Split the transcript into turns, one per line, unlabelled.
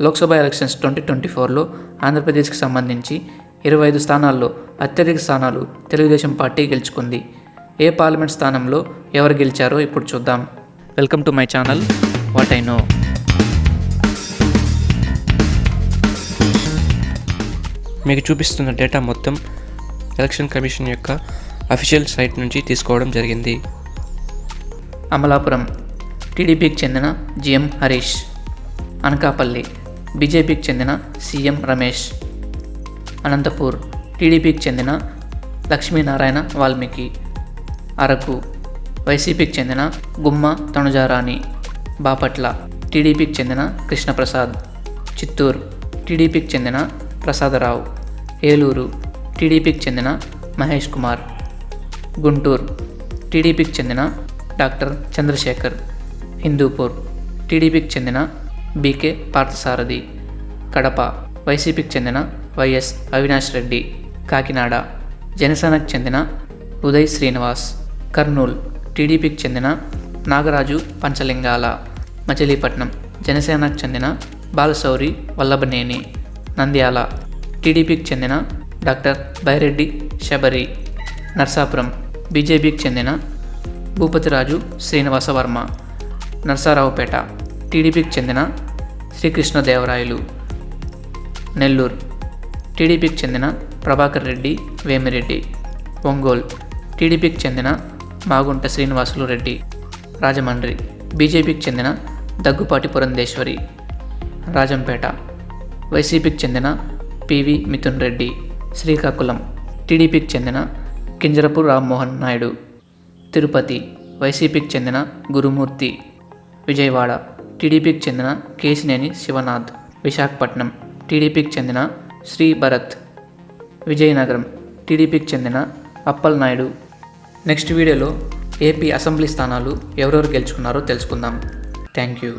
Lok Sabha elections 2024లో ఆంధ్రప్రదేశ్కి సంబంధించి 25 స్థానాల్లో అత్యధిక స్థానాలు తెలుగుదేశం పార్టీ గెలుచుకుంది. ఏ పార్లమెంట్ స్థానంలో ఎవరు గెలిచారో ఇప్పుడు చూద్దాం. Welcome to my channel what I know.
మీకు చూపిస్తున్న డేటా మొత్తం ఎలక్షన్ కమిషన్ యొక్క అఫీషియల్ సైట్ నుంచి తీసుకోవడం జరిగింది.
అమలాపురం టీడీపీకి చెందిన జిఎం హరీష్. అనకాపల్లి బీజేపీకి చెందిన సీఎం రమేష్. అనంతపూర్ టీడీపీకి చెందిన లక్ష్మీనారాయణ వాల్మీకి. అరకు వైసీపీకి చెందిన గుమ్మ తనుజారాణి. బాపట్ల టీడీపీకి చెందిన కృష్ణప్రసాద్. చిత్తూరు టీడీపీకి చెందిన ప్రసాదరావు. ఏలూరు టీడీపీకి చెందిన మహేష్ కుమార్. గుంటూరు టీడీపీకి చెందిన డాక్టర్ చంద్రశేఖర్. హిందూపూర్ టీడీపీకి చెందిన బీకే పార్థసారథి. కడప వైసీపీకి చెందిన వైఎస్ అవినాష్ రెడ్డి. కాకినాడ జనసేనకు చెందిన ఉదయ్ శ్రీనివాస్. కర్నూలు టీడీపీకి చెందిన నాగరాజు పంచలింగాల. మచిలీపట్నం జనసేనకు చెందిన బాలశౌరి వల్లభనేని. నంద్యాల టీడీపీకి చెందిన డాక్టర్ బైరెడ్డి శబరి. నర్సాపురం బీజేపీకి చెందిన భూపతిరాజు శ్రీనివాసవర్మ. నర్సారావుపేట టీడీపీకి చెందిన శ్రీకృష్ణదేవరాయలు. నెల్లూరు టీడీపీకి చెందిన ప్రభాకర్ రెడ్డి వేమిరెడ్డి. ఒంగోలు టీడీపీకి చెందిన మాగుంట శ్రీనివాసులు రెడ్డి. రాజమండ్రి బీజేపీకి చెందిన దగ్గుపాటి పురంధేశ్వరి. రాజంపేట వైసీపీకి చెందిన పివి మిథున్ రెడ్డి. శ్రీకాకుళం టీడీపీకి చెందిన కింజరపు రామ్మోహన్ నాయుడు. తిరుపతి వైసీపీకి చెందిన గురుమూర్తి. విజయవాడ టీడీపీకి చెందిన కేశినేని శివనాథ్. విశాఖపట్నం టీడీపీకి చెందిన శ్రీ భరత్. విజయనగరం టీడీపీకి చెందిన అప్పల్ నాయుడు. నెక్స్ట్ వీడియోలో ఏపీ అసెంబ్లీ స్థానాలు ఎవరెవరు గెలుచుకున్నారో తెలుసుకుందాం. Thank you.